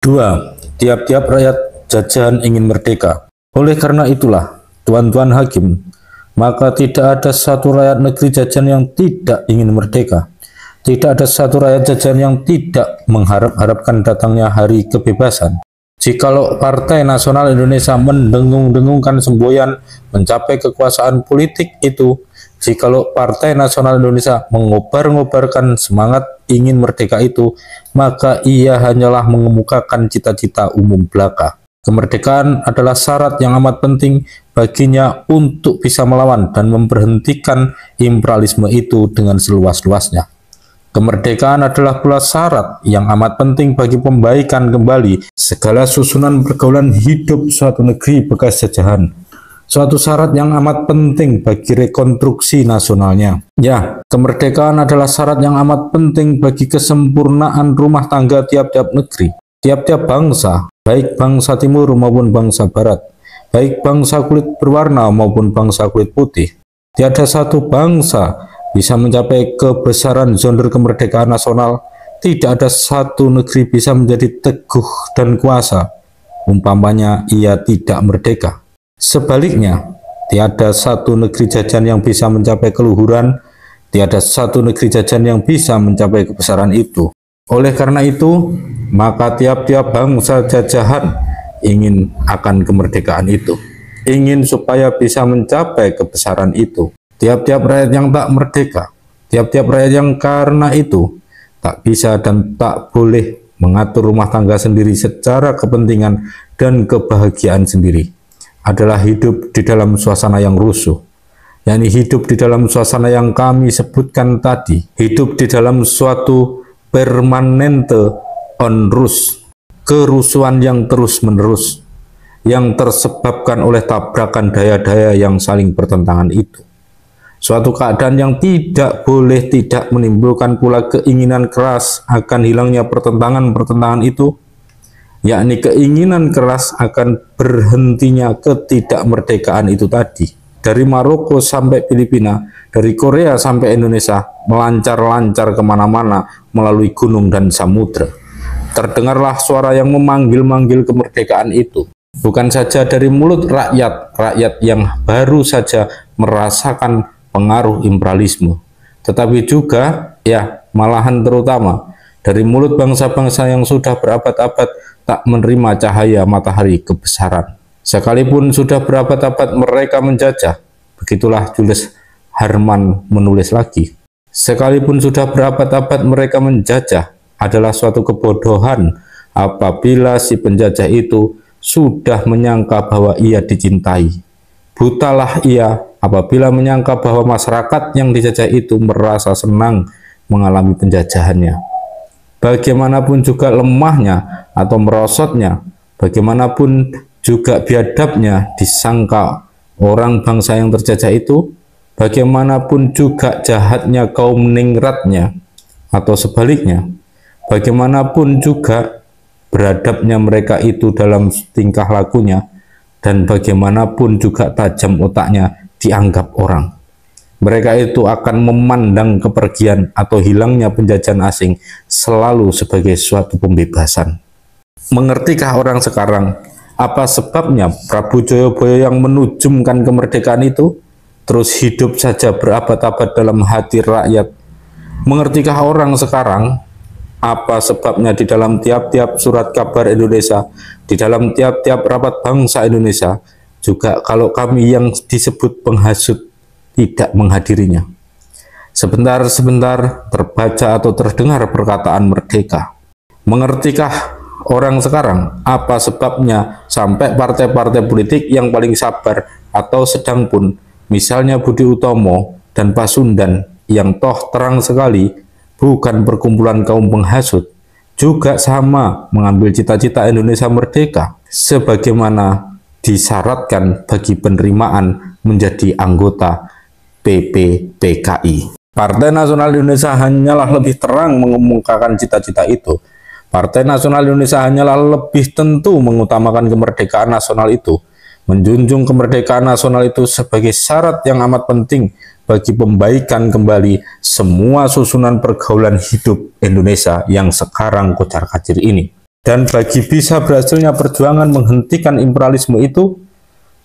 2. Tiap-tiap rakyat jajahan ingin merdeka. Oleh karena itulah, tuan-tuan hakim, maka tidak ada satu rakyat negeri jajahan yang tidak ingin merdeka. Tidak ada satu rakyat jajahan yang tidak mengharap-harapkan datangnya hari kebebasan. Jikalau Partai Nasional Indonesia mendengung-dengungkan semboyan mencapai kekuasaan politik itu, jikalau Partai Nasional Indonesia mengobar-ngobarkan semangat ingin merdeka itu, maka ia hanyalah mengemukakan cita-cita umum belaka. Kemerdekaan adalah syarat yang amat penting baginya untuk bisa melawan dan memberhentikan imperialisme itu dengan seluas-luasnya. Kemerdekaan adalah pula syarat yang amat penting bagi pembaikan kembali segala susunan pergaulan hidup suatu negeri bekas jajahan. Suatu syarat yang amat penting bagi rekonstruksi nasionalnya. Ya, kemerdekaan adalah syarat yang amat penting bagi kesempurnaan rumah tangga tiap-tiap negeri, tiap-tiap bangsa, baik bangsa timur maupun bangsa barat, baik bangsa kulit berwarna maupun bangsa kulit putih. Tiada satu bangsa bisa mencapai kebesaran genre kemerdekaan nasional, tidak ada satu negeri bisa menjadi teguh dan kuasa, umpamanya ia tidak merdeka. Sebaliknya, tiada satu negeri jajahan yang bisa mencapai keluhuran, tiada satu negeri jajahan yang bisa mencapai kebesaran itu. Oleh karena itu, maka tiap-tiap bangsa jajahan ingin akan kemerdekaan itu, ingin supaya bisa mencapai kebesaran itu. Tiap-tiap rakyat yang tak merdeka, tiap-tiap rakyat yang karena itu tak bisa dan tak boleh mengatur rumah tangga sendiri secara kepentingan dan kebahagiaan sendiri, adalah hidup di dalam suasana yang rusuh, yakni hidup di dalam suasana yang kami sebutkan tadi, hidup di dalam suatu permanente onrus, kerusuhan yang terus-menerus, yang tersebabkan oleh tabrakan daya-daya yang saling bertentangan itu. Suatu keadaan yang tidak boleh tidak menimbulkan pula keinginan keras akan hilangnya pertentangan-pertentangan itu, yakni keinginan keras akan berhentinya ketidakmerdekaan itu tadi. Dari Maroko sampai Filipina, dari Korea sampai Indonesia, melancar-lancar kemana-mana melalui gunung dan samudra. Terdengarlah suara yang memanggil-manggil kemerdekaan itu. Bukan saja dari mulut rakyat yang baru saja merasakan pengaruh imperialisme, tetapi juga, ya malahan terutama, dari mulut bangsa-bangsa yang sudah berabad-abad tak menerima cahaya matahari kebesaran. Sekalipun sudah berabad-abad mereka menjajah, begitulah Jules Harman menulis lagi, sekalipun sudah berabad-abad mereka menjajah, adalah suatu kebodohan apabila si penjajah itu sudah menyangka bahwa ia dicintai. Butalah ia apabila menyangka bahwa masyarakat yang dijajah itu merasa senang mengalami penjajahannya. Bagaimanapun juga lemahnya atau merosotnya, bagaimanapun juga biadabnya disangka orang bangsa yang terjajah itu, bagaimanapun juga jahatnya kaum ningratnya, atau sebaliknya, bagaimanapun juga beradabnya mereka itu dalam tingkah lakunya, dan bagaimanapun juga tajam otaknya dianggap orang, mereka itu akan memandang kepergian atau hilangnya penjajahan asing selalu sebagai suatu pembebasan. Mengertikah orang sekarang apa sebabnya Prabu Joyoboyo yang menujumkan kemerdekaan itu terus hidup saja berabad-abad dalam hati rakyat? Mengertikah orang sekarang apa sebabnya di dalam tiap-tiap surat kabar Indonesia, di dalam tiap-tiap rapat bangsa Indonesia, juga kalau kami yang disebut penghasut tidak menghadirinya? Sebentar-sebentar terbaca atau terdengar perkataan merdeka. Mengertikah orang sekarang apa sebabnya sampai partai-partai politik yang paling sabar atau sedang pun, misalnya Budi Utomo dan Pasundan, yang toh terang sekali bukan perkumpulan kaum penghasut, juga sama mengambil cita-cita Indonesia merdeka, sebagaimana disyaratkan bagi penerimaan menjadi anggota PPPKI. Partai Nasional Indonesia hanyalah lebih terang mengemukakan cita-cita itu. Partai Nasional Indonesia hanyalah lebih tentu mengutamakan kemerdekaan nasional itu, menjunjung kemerdekaan nasional itu sebagai syarat yang amat penting bagi pembaikan kembali semua susunan pergaulan hidup Indonesia yang sekarang kocar-kacir ini. Dan bagi bisa berhasilnya perjuangan menghentikan imperialisme itu,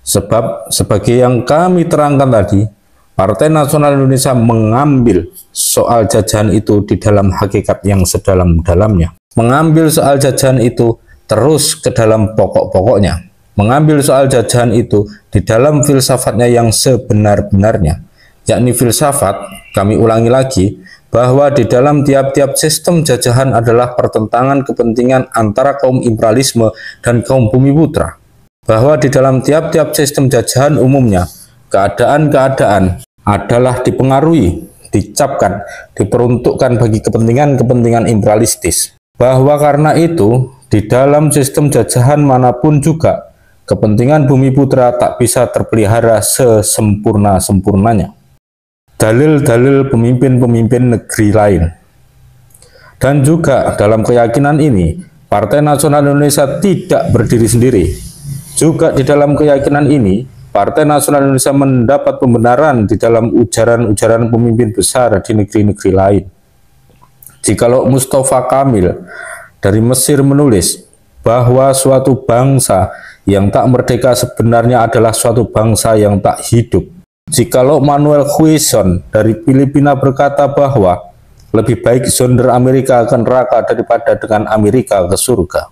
sebab sebagai yang kami terangkan tadi, Partai Nasional Indonesia mengambil soal jajahan itu di dalam hakikat yang sedalam-dalamnya. Mengambil soal jajahan itu terus ke dalam pokok-pokoknya. Mengambil soal jajahan itu di dalam filsafatnya yang sebenar-benarnya. Yakni filsafat, kami ulangi lagi, bahwa di dalam tiap-tiap sistem jajahan adalah pertentangan kepentingan antara kaum imperialisme dan kaum bumiputra. Bahwa di dalam tiap-tiap sistem jajahan umumnya, keadaan-keadaan adalah dipengaruhi, dicapkan, diperuntukkan bagi kepentingan-kepentingan imperialistis. Bahwa karena itu, di dalam sistem jajahan manapun juga, kepentingan bumiputra tak bisa terpelihara sesempurna-sempurnanya. Dalil-dalil pemimpin-pemimpin negeri lain. Dan juga dalam keyakinan ini, Partai Nasional Indonesia tidak berdiri sendiri. Juga di dalam keyakinan ini, Partai Nasional Indonesia mendapat pembenaran di dalam ujaran-ujaran pemimpin besar di negeri-negeri lain. Jikalau Mustafa Kamil dari Mesir menulis bahwa suatu bangsa yang tak merdeka sebenarnya adalah suatu bangsa yang tak hidup. Jikalau Manuel Huison dari Filipina berkata bahwa lebih baik sonder Amerika ke neraka daripada dengan Amerika ke surga.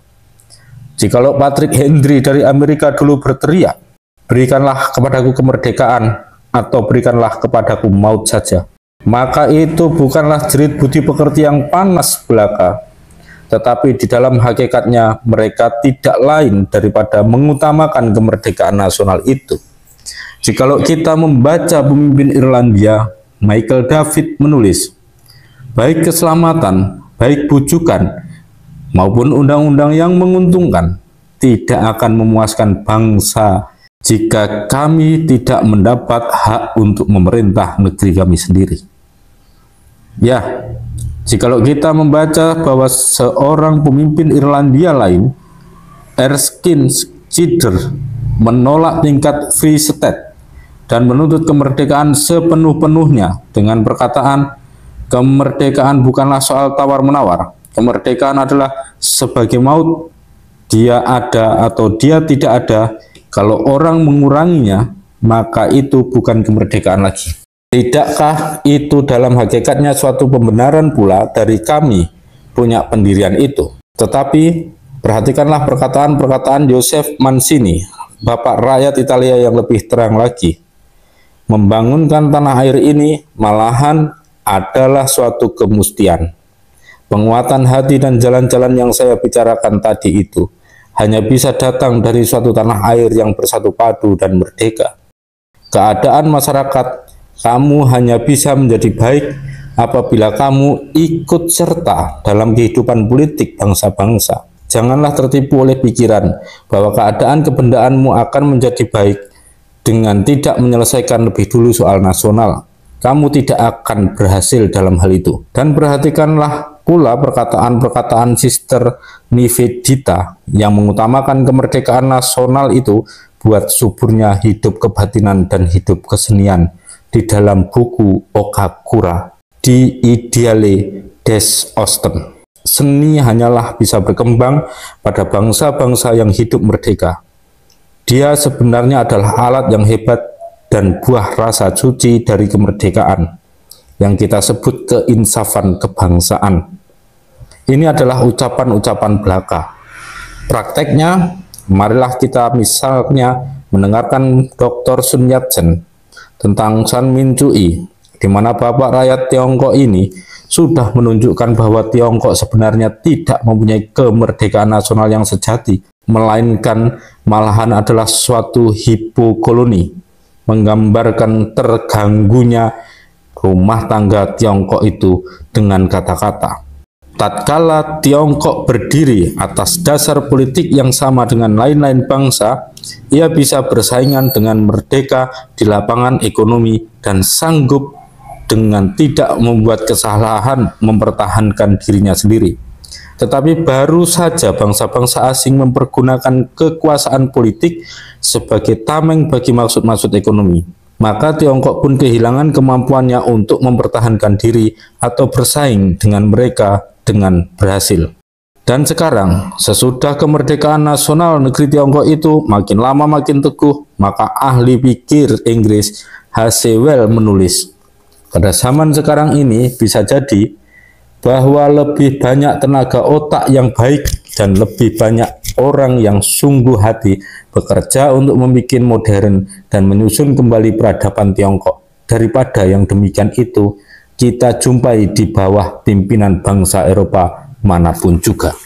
Jikalau Patrick Henry dari Amerika dulu berteriak, berikanlah kepadaku kemerdekaan atau berikanlah kepadaku maut saja, maka itu bukanlah jerit budi pekerti yang panas belaka, tetapi di dalam hakikatnya mereka tidak lain daripada mengutamakan kemerdekaan nasional itu. Jikalau kita membaca pemimpin Irlandia, Michael David menulis, baik keselamatan, baik bujukan, maupun undang-undang yang menguntungkan, tidak akan memuaskan bangsa jika kami tidak mendapat hak untuk memerintah negeri kami sendiri. Ya, jikalau kita membaca bahwa seorang pemimpin Irlandia lain, Erskine Cheddar, menolak tingkat Free State dan menuntut kemerdekaan sepenuh-penuhnya dengan perkataan, kemerdekaan bukanlah soal tawar-menawar, kemerdekaan adalah sebagai maut, dia ada atau dia tidak ada, kalau orang menguranginya, maka itu bukan kemerdekaan lagi. Tidakkah itu dalam hakikatnya suatu pembenaran pula dari kami punya pendirian itu? Tetapi perhatikanlah perkataan-perkataan Joseph Mancini, Bapak rakyat Italia yang lebih terang lagi. Membangunkan tanah air ini malahan adalah suatu kemustian. Penguatan hati dan jalan-jalan yang saya bicarakan tadi itu hanya bisa datang dari suatu tanah air yang bersatu padu dan merdeka. Keadaan masyarakat kamu hanya bisa menjadi baik apabila kamu ikut serta dalam kehidupan politik bangsa-bangsa. Janganlah tertipu oleh pikiran bahwa keadaan kebendaanmu akan menjadi baik dengan tidak menyelesaikan lebih dulu soal nasional. Kamu tidak akan berhasil dalam hal itu. Dan perhatikanlah pula perkataan-perkataan Sister Nivedita yang mengutamakan kemerdekaan nasional itu buat suburnya hidup kebatinan dan hidup kesenian di dalam buku Okakura di Ideale des Osten. Seni hanyalah bisa berkembang pada bangsa-bangsa yang hidup merdeka. Dia sebenarnya adalah alat yang hebat dan buah rasa suci dari kemerdekaan yang kita sebut keinsafan kebangsaan. Ini adalah ucapan-ucapan belaka. Prakteknya, marilah kita misalnya mendengarkan Dr. Sun Yat-sen tentang San Min Cui, di mana Bapak rakyat Tiongkok ini sudah menunjukkan bahwa Tiongkok sebenarnya tidak mempunyai kemerdekaan nasional yang sejati, melainkan malahan adalah suatu hipokoloni, menggambarkan terganggunya rumah tangga Tiongkok itu dengan kata-kata. Tatkala Tiongkok berdiri atas dasar politik yang sama dengan lain-lain bangsa, ia bisa bersaingan dengan merdeka di lapangan ekonomi dan sanggup dengan tidak membuat kesalahan mempertahankan dirinya sendiri. Tetapi baru saja bangsa-bangsa asing mempergunakan kekuasaan politik sebagai tameng bagi maksud-maksud ekonomi, maka Tiongkok pun kehilangan kemampuannya untuk mempertahankan diri atau bersaing dengan mereka dengan berhasil. Dan sekarang, sesudah kemerdekaan nasional negeri Tiongkok itu makin lama makin teguh, maka ahli pikir Inggris H.C. Wells menulis, pada zaman sekarang ini bisa jadi bahwa lebih banyak tenaga otak yang baik dan lebih banyak orang yang sungguh hati bekerja untuk membuat modern dan menyusun kembali peradaban Tiongkok daripada yang demikian itu kita jumpai di bawah pimpinan bangsa Eropa manapun juga.